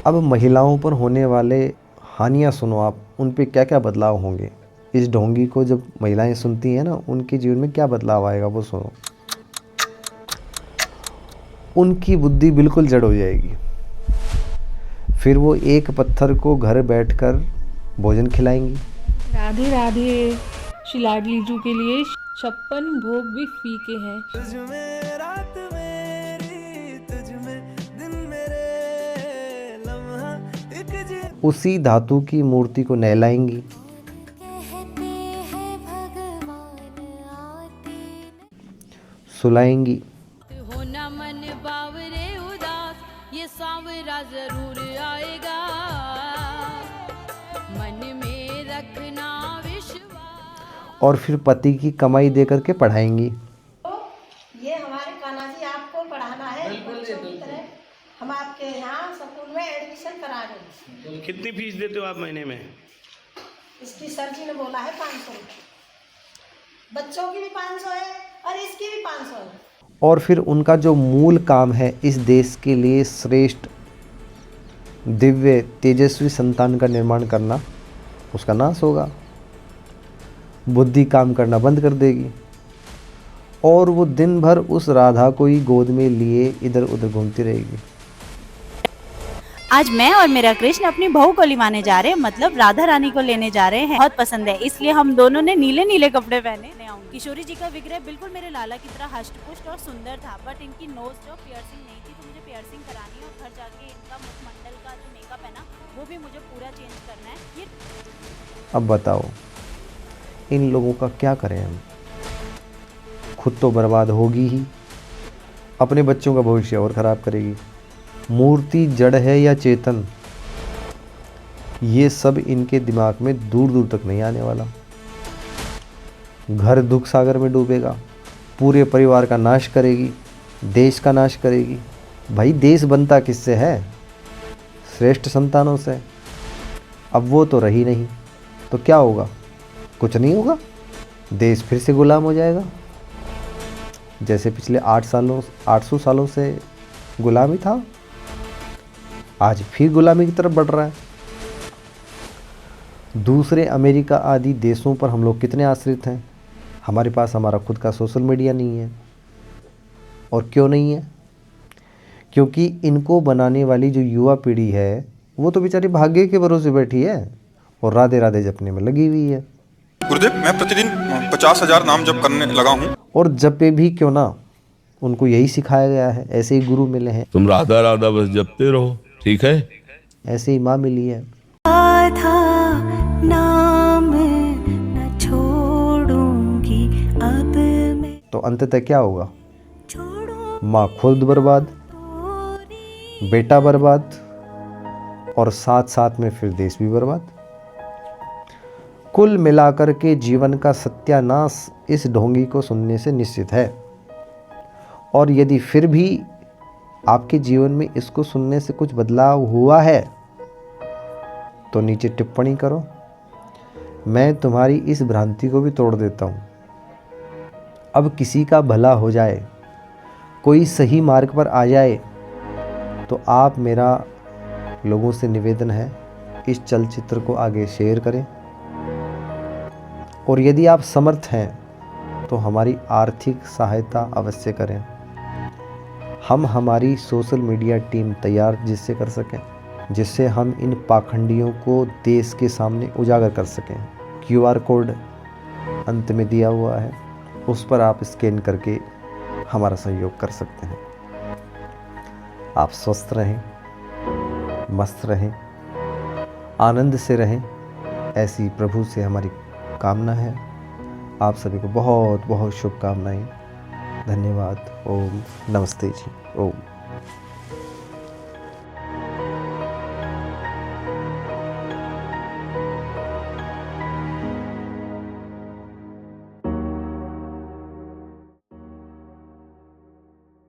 अब महिलाओं पर होने वाले हानियाँ सुनो आप, उन पे क्या क्या बदलाव होंगे। इस ढोंगी को जब महिलाएं सुनती हैं ना, उनके जीवन में क्या बदलाव आएगा वो सुनो। उनकी बुद्धि बिल्कुल जड़ हो जाएगी। फिर वो एक पत्थर को घर बैठकर भोजन खिलाएंगी। राधे राधे। श्री लाडली जू के लिए 56 भोग भी फीके हैं। तुझमें रात मेरी, तुझमें दिन मेरे, लम्हा एक जी। उसी धातु की मूर्ति को नहलाएंगी। सुलाएंगी। होना मन बावरे उदास, ये सांवरा जरूर आएगा, मन में रखना विश्वास। और फिर पति की कमाई दे करके पढ़ाएंगी। ये हमारे कान्हा जी आपको पढ़ाना है बच्चों की तरह, हम आपके यहाँ स्कूल में एडमिशन करा रहे हैं। कितनी फीस देते हो आप महीने में? इसकी सर जी ने बोला है 500 रुपये, बच्चों की भी 500 है और इसकी भी 500 है। और फिर उनका जो मूल काम है, इस देश के लिए श्रेष्ठ दिव्य तेजस्वी संतान का निर्माण करना, उसका नाश होगा। बुद्धि काम करना बंद कर देगी और वो दिन भर उस राधा को ही गोद में लिए इधर उधर घूमती रहेगी। आज मैं और मेरा कृष्ण अपनी बहू को लिवाने जा रहे हैं, मतलब राधा रानी को लेने जा रहे हैं। बहुत पसंद है, इसलिए हम दोनों ने नीले नीले कपड़े पहने। किशोरी जी का विग्रह बिल्कुल मेरे लाला की तरह हष्टपुष्ट और सुंदर था, बट इनकी नोज जो पियर्सिंग नहीं थी, तो मुझे पियर्सिंग करानी है और घर जाके इनका मुखमंडल का जो मेकअप है ना, वो भी मुझे पूरा चेंज करना है। अब बताओ इन लोगों का क्या करें हम। खुद तो बर्बाद होगी ही, अपने बच्चों का भविष्य और खराब करेगी। मूर्ति जड़ है या चेतन, ये सब इनके दिमाग में दूर दूर तक नहीं आने वाला। घर दुख सागर में डूबेगा, पूरे परिवार का नाश करेगी, देश का नाश करेगी। भाई देश बनता किससे है? श्रेष्ठ संतानों से। अब वो तो रही नहीं, तो क्या होगा? कुछ नहीं होगा, देश फिर से गुलाम हो जाएगा, जैसे पिछले 800 सालों से गुलामी था, आज फिर गुलामी की तरफ बढ़ रहा है। दूसरे अमेरिका आदि देशों पर हम लोग कितने आश्रित हैं। हमारे पास हमारा खुद का सोशल मीडिया नहीं है। और क्यों नहीं है? क्योंकि इनको बनाने वाली जो युवा पीढ़ी है, वो तो बेचारी भाग्य के भरोसे बैठी है और राधे राधे जपने में लगी हुई है। गुरुदेव, मैं प्रतिदिन 50,000 नाम जप करने लगा हूँ। और जपे भी क्यों ना, उनको यही सिखाया गया है, ऐसे ही गुरु मिले हैं। तुम राधा राधा बस जपते रहो, ठीक है? ऐसे ही माँ मिली है। नाम न छोड़ूंगी अब मैं। तो अंततः क्या होगा? माँ खुद बर्बाद, बेटा बर्बाद और साथ साथ में फिर देश भी बर्बाद। कुल मिलाकर के जीवन का सत्यानाश इस ढोंगी को सुनने से निश्चित है। और यदि फिर भी आपके जीवन में इसको सुनने से कुछ बदलाव हुआ है, तो नीचे टिप्पणी करो, मैं तुम्हारी इस भ्रांति को भी तोड़ देता हूँ। अब किसी का भला हो जाए, कोई सही मार्ग पर आ जाए, तो आप मेरा लोगों से निवेदन है, इस चलचित्र को आगे शेयर करें। और यदि आप समर्थ हैं तो हमारी आर्थिक सहायता अवश्य करें। हम हमारी सोशल मीडिया टीम तैयार जिससे कर सकें, जिससे हम इन पाखंडियों को देश के सामने उजागर कर सकें। QR कोड अंत में दिया हुआ है, उस पर आप स्कैन करके हमारा सहयोग कर सकते हैं। आप स्वस्थ रहें, मस्त रहें, आनंद से रहें, ऐसी प्रभु से हमारी कामना है। आप सभी को बहुत बहुत शुभकामनाएं। धन्यवाद। ओम नमस्ते जी। ओम।